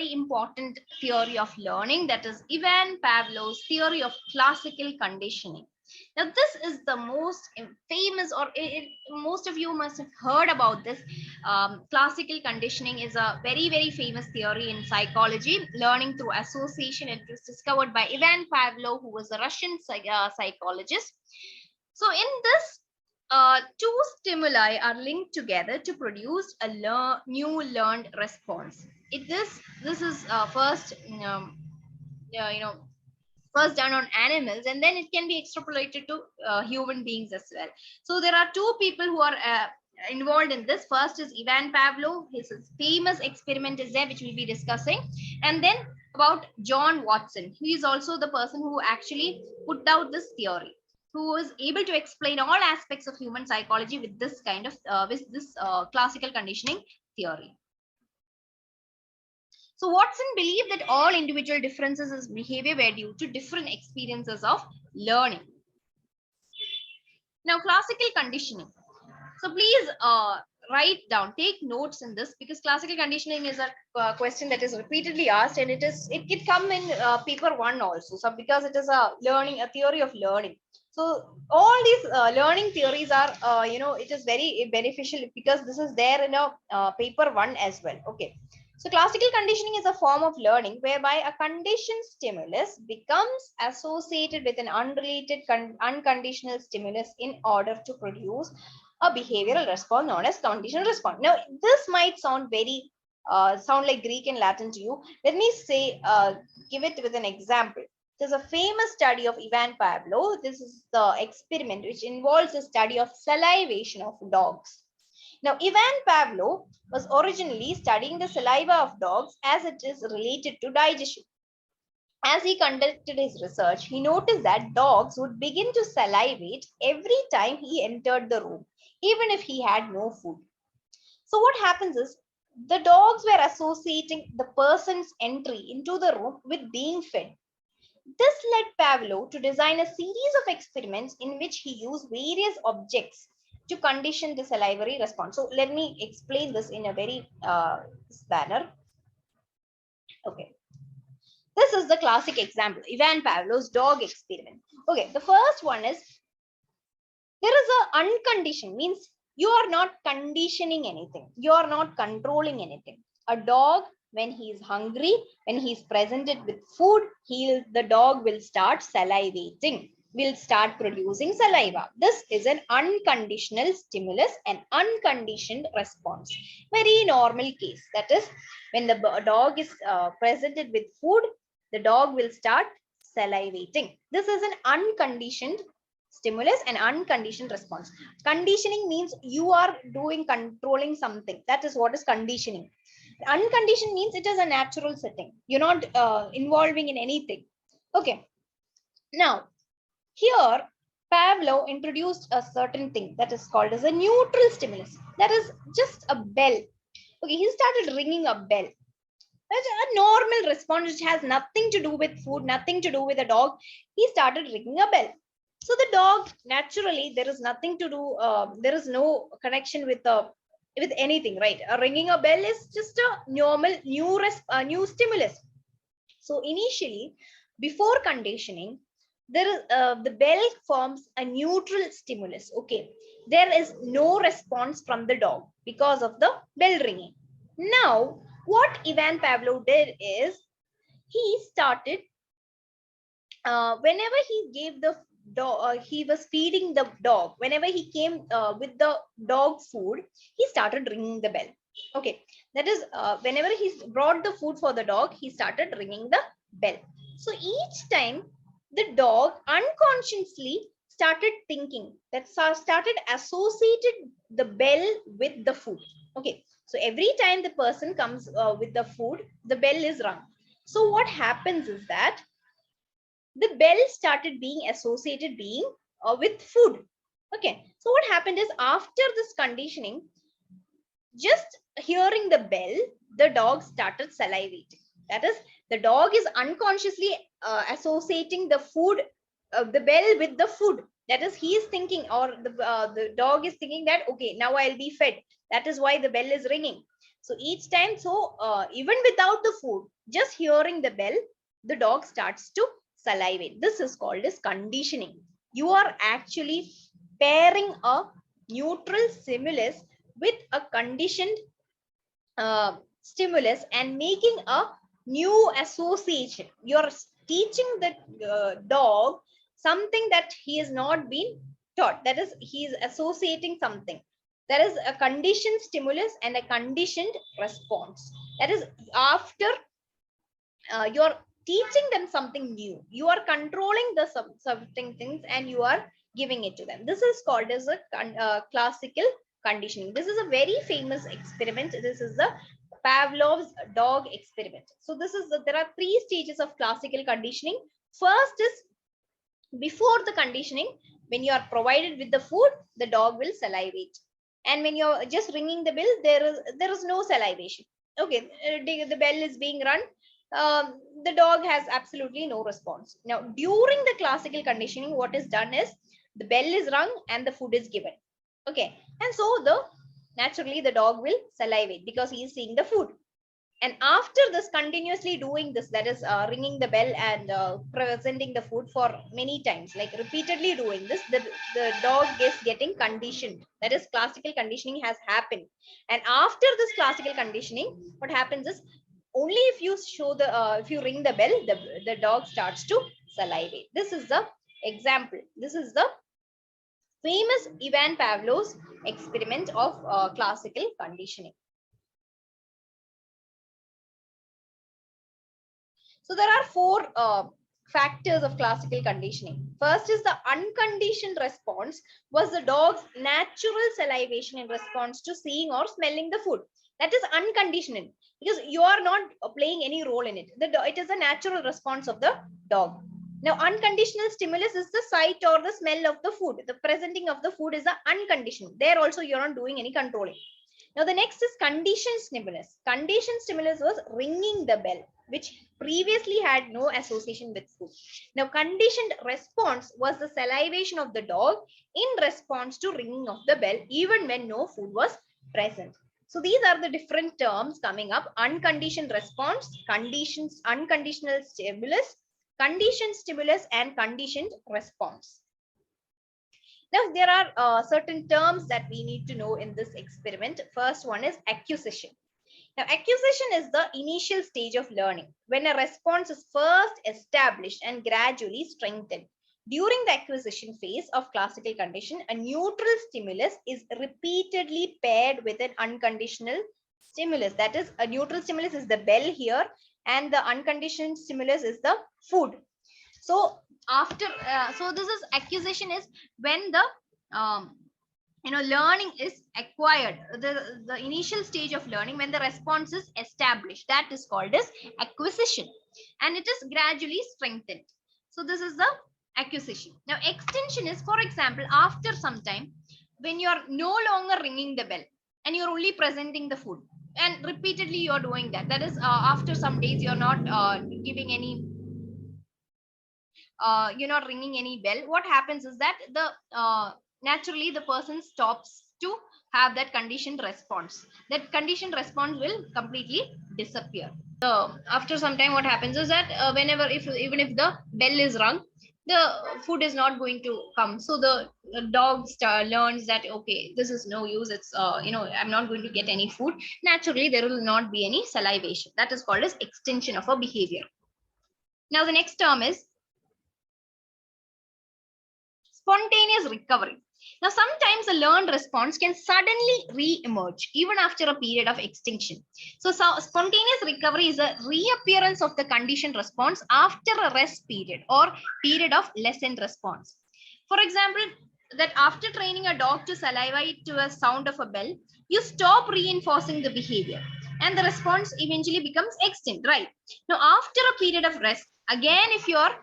very important theory of learning, that is Ivan Pavlov's theory of classical conditioning. Now, this is the most famous, or most of you must have heard about this. Classical conditioning is a very, very famous theory in psychology, learning through association. It was discovered by Ivan Pavlov, who was a Russian psychologist. So, in this, two stimuli are linked together to produce a new learned response. This is first, first done on animals, and then it can be extrapolated to human beings as well. So there are two people who are involved in this. First is Ivan Pavlov. His famous experiment is there, which we'll be discussing. And then about John Watson. He is also the person who actually put out this theory, who was able to explain all aspects of human psychology with this kind of classical conditioning theory. So Watson believed that all individual differences in behavior were due to different experiences of learning. Now, classical conditioning. So please write down, take notes in this, because classical conditioning is a question that is repeatedly asked, and it can come in paper 1 also. So because it is a theory of learning. So all these learning theories are, it is very beneficial because this is there in a paper 1 as well. Okay. So classical conditioning is a form of learning whereby a conditioned stimulus becomes associated with an unrelated unconditional stimulus in order to produce a behavioral response known as conditional response. Now, this might sound very sound like Greek and Latin to you. Let me say, give it with an example. There's a famous study of Ivan Pavlov. This is the experiment which involves the study of salivation of dogs. Now, Ivan Pavlov was originally studying the saliva of dogs as it is related to digestion. As he conducted his research, he noticed that dogs would begin to salivate every time he entered the room, even if he had no food. So what happens is, the dogs were associating the person's entry into the room with being fed. This led Pavlov to design a series of experiments in which he used various objects to condition the salivary response. So let me explain this in a very manner. Okay. This is the classic example, Ivan Pavlov's dog experiment. Okay, the first one is, there is a unconditioned, means you are not conditioning anything. You are not controlling anything. A dog, when he is hungry, when he is presented with food, the dog will start salivating, will start producing saliva. This is an unconditional stimulus, an unconditioned response. Very normal case. That is, when the dog is presented with food, the dog will start salivating. This is an unconditioned stimulus and unconditioned response. Conditioning means you are controlling something. That is what is conditioning. Unconditioned means it is a natural setting. You're not involving in anything. Okay. Now, here Pavlov introduced a certain thing that is called as a neutral stimulus. That is just a bell. Okay, he started ringing a bell. That's a normal response which has nothing to do with food, nothing to do with a dog. He started ringing a bell. So the dog, naturally, there is nothing to do. There is no connection with anything, right? Ringing a bell is just a normal new stimulus. So initially, before conditioning, there is the bell forms a neutral stimulus. Okay, there is no response from the dog because of the bell ringing. Now, what Ivan Pavlov did is, he started whenever he gave the dog, he was feeding the dog. Whenever he came with the dog food, he started ringing the bell. Okay, that is, whenever he brought the food for the dog, he started ringing the bell. So each time the dog unconsciously started thinking, that started associated the bell with the food. Okay, so every time the person comes with the food, the bell is rung. So what happens is that the bell started being associated with food. Okay, so what happened is, after this conditioning, just hearing the bell, the dog started salivating. That is, the dog is unconsciously associating the food, the bell with the food. That is, he is thinking, or the dog is thinking that, okay, now I'll be fed. That is why the bell is ringing. So each time, even without the food, just hearing the bell, the dog starts to salivate. This is called as conditioning. You are actually pairing a neutral stimulus with a conditioned stimulus and making a new association. You're teaching the dog something that he has not been taught. That is, he is associating something. There is a conditioned stimulus and a conditioned response. That is, after you're teaching them something new, you are controlling the certain things and you are giving it to them. This is called as a classical conditioning. This is a very famous experiment. This is the Pavlov's dog experiment. So this is there are three stages of classical conditioning. First is before the conditioning. When you are provided with the food, the dog will salivate, and when you're just ringing the bell, there is no salivation. Okay, the bell is being run, the dog has absolutely no response. Now during the classical conditioning, what is done is the bell is rung and the food is given. Okay, and so the naturally the dog will salivate because he is seeing the food. And after this, continuously doing this, that is ringing the bell and presenting the food for many times, like repeatedly doing this, the dog is getting conditioned. That is, classical conditioning has happened. And after this classical conditioning, what happens is, only if you show the if you ring the bell, the dog starts to salivate. This is the example. This is the famous Ivan Pavlov's experiment of classical conditioning. So there are four factors of classical conditioning. First is the unconditioned response, was the dog's natural salivation in response to seeing or smelling the food. That is unconditional because you are not playing any role in it. It is a natural response of the dog. Now, unconditional stimulus is the sight or the smell of the food. The presenting of the food is the unconditional. There also you're not doing any controlling. Now, the next is conditioned stimulus. Conditioned stimulus was ringing the bell, which previously had no association with food. Now, conditioned response was the salivation of the dog in response to ringing of the bell, even when no food was present. So these are the different terms coming up: unconditioned response, conditions, unconditional stimulus, conditioned stimulus, and conditioned response. Now, there are certain terms that we need to know in this experiment. First one is acquisition. Now, acquisition is the initial stage of learning, when a response is first established and gradually strengthened. During the acquisition phase of classical condition, a neutral stimulus is repeatedly paired with an unconditional stimulus. That is, a neutral stimulus is the bell here, and the unconditioned stimulus is the food. So after so this is acquisition is when the learning is acquired, the initial stage of learning, when the response is established, that is called as acquisition, and it is gradually strengthened. So this is the acquisition. Now extension is, for example, after some time, when you are no longer ringing the bell and you're only presenting the food, and repeatedly you're doing that, that is after some days you're not giving any you're not ringing any bell. What happens is that the naturally the person stops to have that conditioned response. That conditioned response will completely disappear. So after some time, what happens is that whenever, if even if the bell is rung, the food is not going to come. So the dog learns that, okay, this is no use, it's I'm not going to get any food. Naturally there will not be any salivation. That is called as extension of a behavior. Now the next term is spontaneous recovery. Now, sometimes a learned response can suddenly re-emerge even after a period of extinction. So spontaneous recovery is a reappearance of the conditioned response after a rest period or period of lessened response. For example, that after training a dog to salivate to a sound of a bell, you stop reinforcing the behavior and the response eventually becomes extinct, right? Now, after a period of rest, again, if you're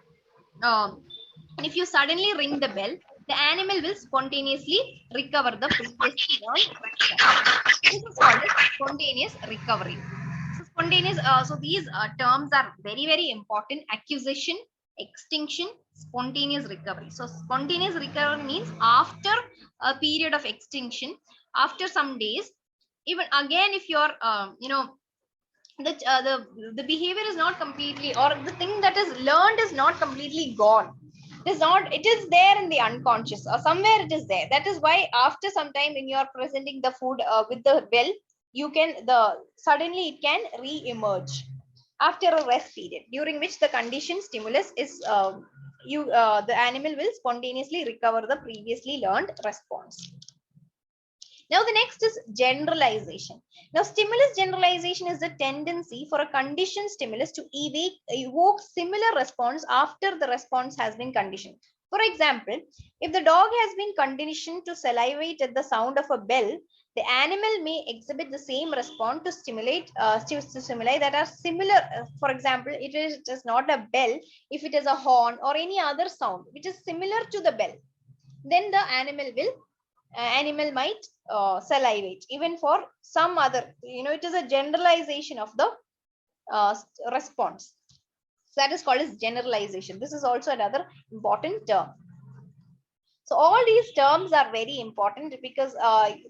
and if you suddenly ring the bell, the animal will spontaneously recover the previously learned response. This is called as spontaneous recovery. So spontaneous. So these terms are very, very important: acquisition, extinction, spontaneous recovery. So spontaneous recovery means after a period of extinction, after some days, even again, if you're the behavior is not completely, or the thing that is learned is not completely gone, it is there in the unconscious, or somewhere it is there. That is why after some time when you are presenting the food with the bell, you can the suddenly it can re-emerge after a rest period, during which the conditioned stimulus is the animal will spontaneously recover the previously learned response. Now, the next is generalization. Now, stimulus generalization is the tendency for a conditioned stimulus to evoke similar response after the response has been conditioned. For example, if the dog has been conditioned to salivate at the sound of a bell, the animal may exhibit the same response to stimuli that are similar. For example, it is not a bell, if it is a horn or any other sound which is similar to the bell, then the animal might salivate even for some other, it is a generalization of the response. So that is called as generalization. This is also another important term. So all these terms are very important because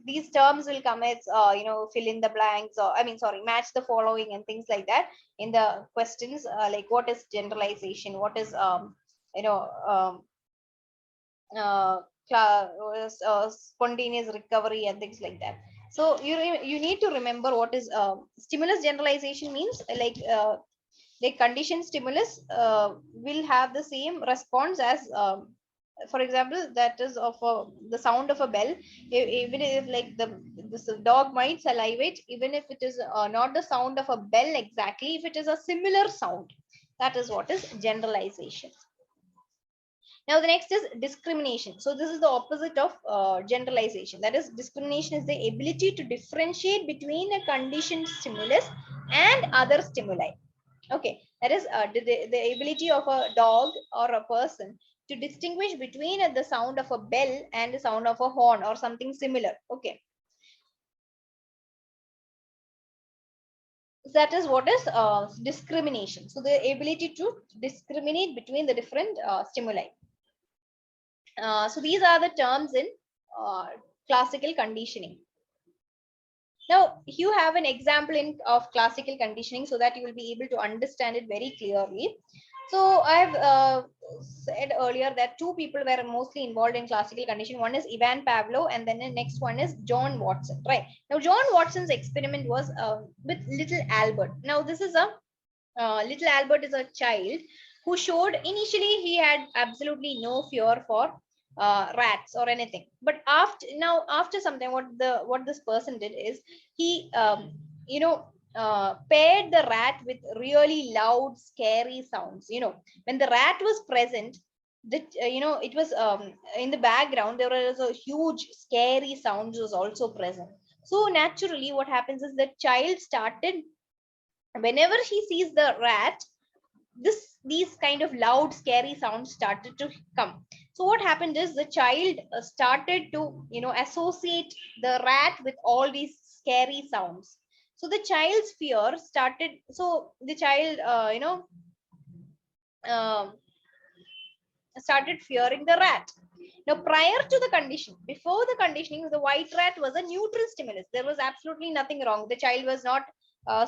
these terms will come as fill in the blanks, or I mean sorry, match the following and things like that in the questions, like what is generalization, what is you know um, uh, spontaneous recovery and things like that. So you need to remember what is stimulus generalization means, like conditioned stimulus will have the same response as for example, that is of the sound of a bell. Even if like this dog might salivate, even if it is not the sound of a bell exactly, if it is a similar sound, that is what is generalization. Now, the next is discrimination. So, this is the opposite of generalization. That is, discrimination is the ability to differentiate between a conditioned stimulus and other stimuli. Okay, that is the ability of a dog or a person to distinguish between the sound of a bell and the sound of a horn or something similar. Okay, that is what is discrimination. So, the ability to discriminate between the different stimuli. So these are the terms in uh, classical conditioning. Now, you have an example of classical conditioning so that you will be able to understand it very clearly. So I've said earlier that two people were mostly involved in classical conditioning. One is Ivan Pavlov, and then the next one is John Watson. Right now, John Watson's experiment was with little Albert. Now, this is a little Albert is a child who showed initially he had absolutely no fear for rats or anything. But after some time, what this person did is he paired the rat with really loud, scary sounds. When the rat was present, it was in the background. There was a huge, scary sounds was also present. So naturally, what happens is the child started, whenever he sees the rat, these kind of loud scary sounds started to come. So what happened is the child started to associate the rat with all these scary sounds. So the child's fear started, so the child um started fearing the rat. Now, prior to the condition, before the conditioning, the white rat was a neutral stimulus. There was absolutely nothing wrong. The child was not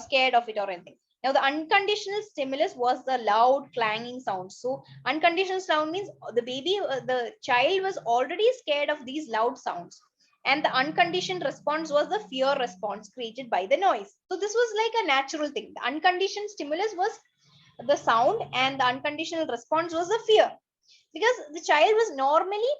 scared of it or anything. Now, the unconditional stimulus was the loud clanging sound. So, unconditional sound means the child was already scared of these loud sounds. And the unconditioned response was the fear response created by the noise. So, this was like a natural thing. The unconditioned stimulus was the sound, and the unconditional response was the fear, because the child was normally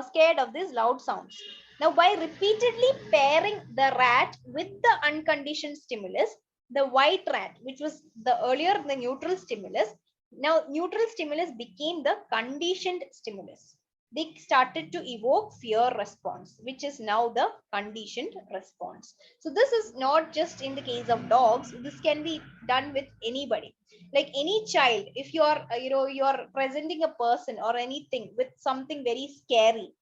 scared of these loud sounds. Now, by repeatedly pairing the rat with the unconditioned stimulus, the white rat, which was the earlier the neutral stimulus, now neutral stimulus became the conditioned stimulus. They started to evoke fear response, which is now the conditioned response. So this is not just in the case of dogs. This can be done with anybody, like any child. If you are you are presenting a person or anything with something very scary,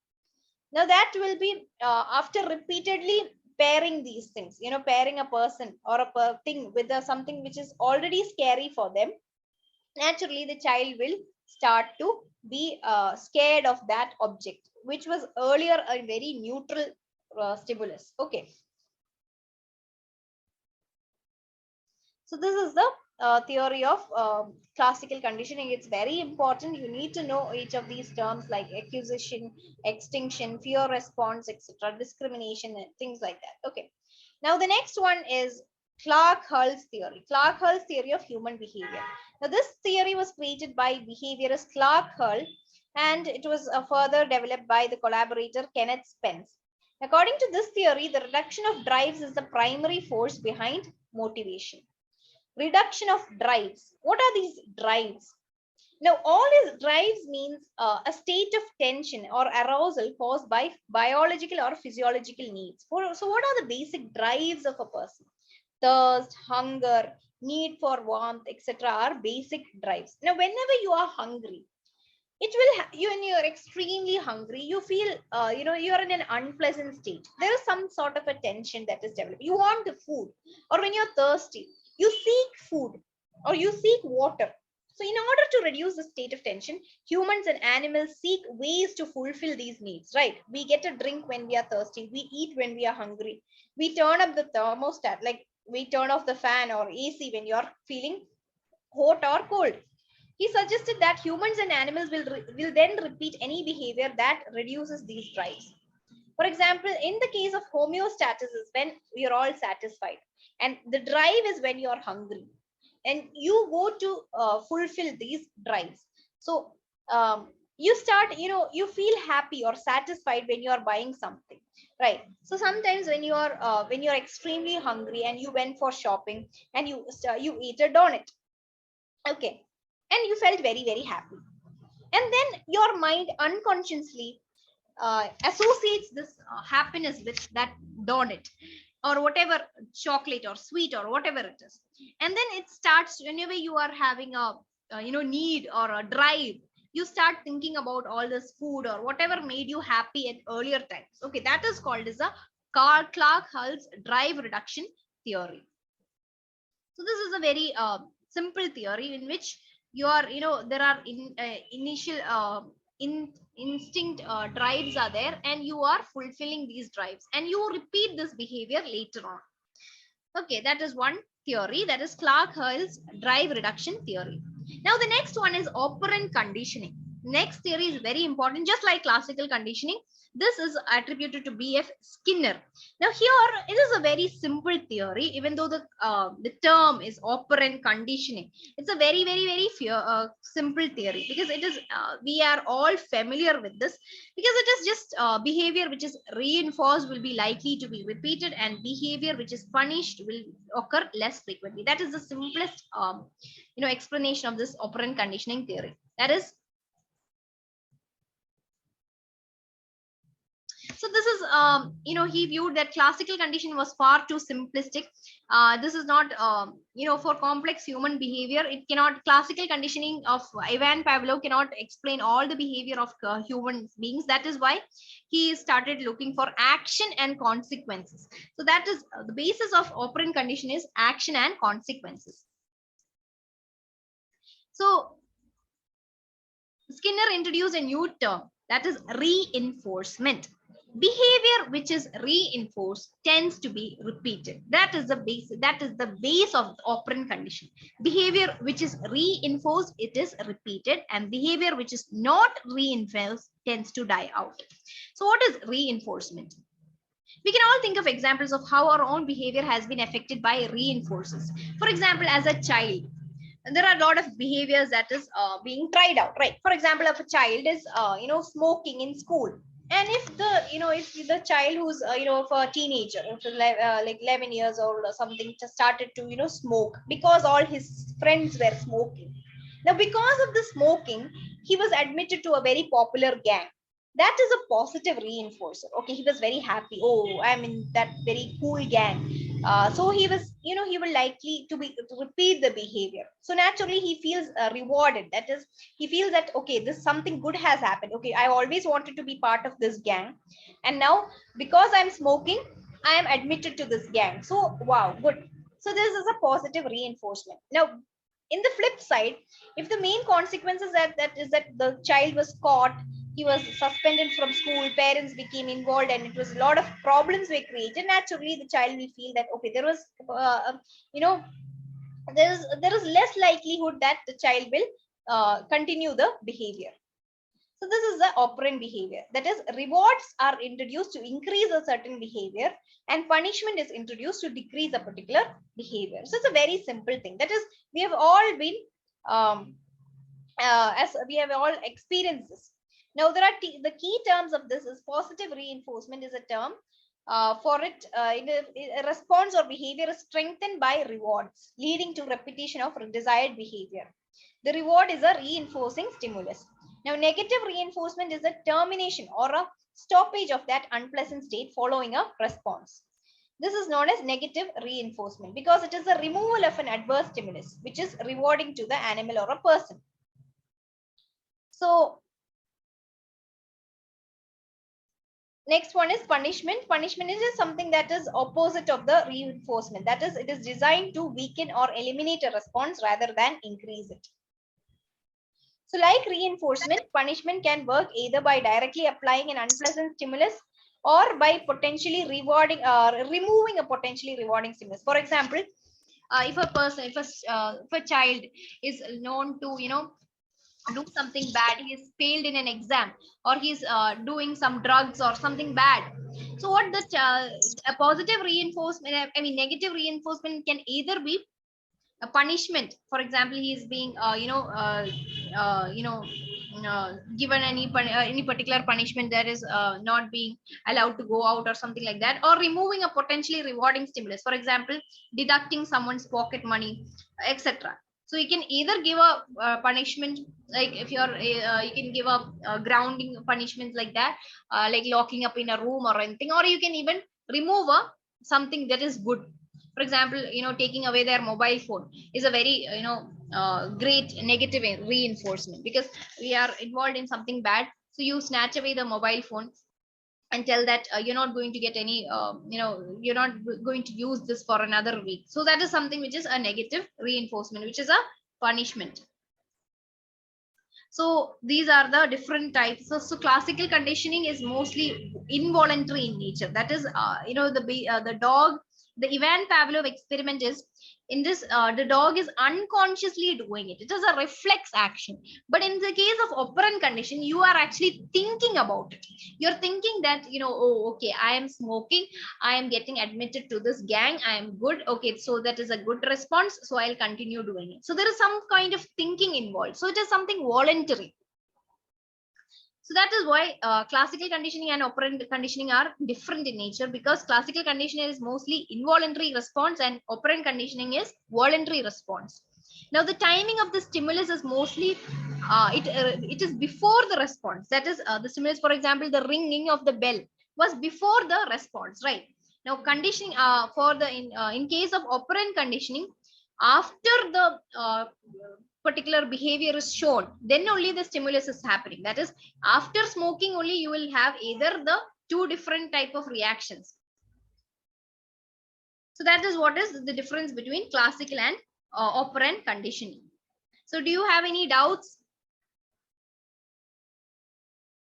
now that will be after repeatedly pairing these things, pairing a person or a thing with something which is already scary for them, naturally the child will start to be scared of that object which was earlier a very neutral stimulus. Okay, So this is the theory of classical conditioning. It's very important. You need to know each of these terms like acquisition, extinction, fear response, etc., discrimination, and things like that. Okay. Now the next one is Clark Hull's theory. Clark Hull's theory of human behavior. Now this theory was created by behaviorist Clark Hull, and it was further developed by the collaborator Kenneth Spence. According to this theory, the reduction of drives is the primary force behind motivation. Reduction of drives. What are these drives? Now, all these drives means a state of tension or arousal caused by biological or physiological needs. So, what are the basic drives of a person? Thirst, hunger, need for warmth, etc. are basic drives. Now, whenever you are hungry, it will you when you're extremely hungry, you feel you're in an unpleasant state. There is some sort of a tension that is developed. You want the food, or when you're thirsty, you seek food or you seek water. So in order to reduce the state of tension, humans and animals seek ways to fulfill these needs, right? We get a drink when we are thirsty, we eat when we are hungry, we turn up the thermostat, like we turn off the fan or AC when you're feeling hot or cold. He suggested that humans and animals will then repeat any behavior that reduces these drives. For example, in the case of homeostasis is when you're all satisfied, and the drive is when you're hungry, and you go to fulfill these drives. So you start, you feel happy or satisfied when you are buying something, right? So sometimes when you're extremely hungry and you went for shopping and you eat a donut, okay, and you felt very very happy, and then your mind unconsciously associates this happiness with that donut or whatever, chocolate or sweet or whatever it is. And then it starts, whenever you are having a need or a drive, you start thinking about all this food or whatever made you happy at earlier times. Okay, that is called as a Clark Hull's drive reduction theory. So this is a very simple theory in which you are, there are initial instinct drives are there, and you are fulfilling these drives, and you repeat this behavior later on. Okay, that is one theory, that is Clark Hull's drive reduction theory. Now the next one is operant conditioning. Next theory is very important, just like classical conditioning. This is attributed to B.F. Skinner. Now here it is a very simple theory, even though the term is operant conditioning. It's a very simple theory, because it is we are all familiar with this, because it is just behavior which is reinforced will be likely to be repeated, and behavior which is punished will occur less frequently. That is the simplest explanation of this operant conditioning theory. That is, so this is he viewed that classical conditioning was far too simplistic. This is not for complex human behavior. It cannot, classical conditioning of Ivan Pavlov cannot explain all the behavior of human beings. That is why he started looking for action and consequences. So that is the basis of operant condition is action and consequences. So Skinner introduced a new term, that is reinforcement. Behavior which is reinforced tends to be repeated. That is the base of the operant condition. Behavior which is reinforced, it is repeated, and behavior which is not reinforced tends to die out. So what is reinforcement? We can all think of examples of how our own behavior has been affected by reinforces. For example, as a child, there are a lot of behaviors that is being tried out, right? For example, if a child is smoking in school, and if the child who's for a teenager, like 11 years old or something, just started to smoke because all his friends were smoking. Now because of the smoking, he was admitted to a very popular gang. That is a positive reinforcer. Okay, he was very happy. Oh, I'm in that very cool gang. So he was, he will likely to repeat the behavior. So naturally he feels rewarded. That is, he feels that okay, this something good has happened. Okay, I always wanted to be part of this gang, and now because I'm smoking, I am admitted to this gang. So wow, good. So this is a positive reinforcement. Now in the flip side, if the main consequences that the child was caught, he was suspended from school, parents became involved, and it was a lot of problems were created, naturally the child will feel that okay, there was you know there is less likelihood that the child will continue the behavior. So this is the operant behavior. That is, rewards are introduced to increase a certain behavior and punishment is introduced to decrease a particular behavior. So it's a very simple thing. That is, we have all been, as we have all experienced this. Now, there are the key terms of this is positive reinforcement is a term. For it, in a response or behavior is strengthened by rewards, leading to repetition of desired behavior. The reward is a reinforcing stimulus. Now, negative reinforcement is a termination or a stoppage of that unpleasant state following a response. This is known as negative reinforcement because it is a removal of an adverse stimulus, which is rewarding to the animal or a person. So, next one is punishment. Punishment is something that is opposite of the reinforcement. That is, it is designed to weaken or eliminate a response rather than increase it. So like reinforcement, punishment can work either by directly applying an unpleasant stimulus or by potentially rewarding removing a potentially rewarding stimulus. For example, if a child is known to, do something bad, he is failed in an exam, or he's doing some drugs or something bad. So what the a positive reinforcement, I mean negative reinforcement, can either be a punishment. For example, he is being given any particular punishment that is not being allowed to go out or something like that, or removing a potentially rewarding stimulus, for example deducting someone's pocket money, etc. So you can either give a punishment, like if you're you can give a grounding punishment like that, like locking up in a room or anything, or you can even remove something that is good. For example, taking away their mobile phone is a very great negative reinforcement, because we are involved in something bad. So you snatch away the mobile phone and tell that you're not going to get any you're not going to use this for another week. So that is something which is a negative reinforcement, which is a punishment. So these are the different types. So classical conditioning is mostly involuntary in nature. That is, the dog, the Ivan Pavlov experiment is, in this, the dog is unconsciously doing it. It is a reflex action. But in the case of operant condition, you are actually thinking about it. You're thinking that, oh, okay, I am smoking. I am getting admitted to this gang. I am good. Okay, so that is a good response. So I'll continue doing it. So there is some kind of thinking involved. So it is something voluntary. So that is why classical conditioning and operant conditioning are different in nature, because classical conditioning is mostly involuntary response and operant conditioning is voluntary response. Now the timing of the stimulus is mostly it is before the response. That is, the stimulus, for example, the ringing of the bell was before the response, right? Now conditioning for the in case of operant conditioning, after the particular behavior is shown, then only the stimulus is happening. That is, after smoking only you will have either the two different type of reactions. So that is what is the difference between classical and operant conditioning. So do you have any doubts?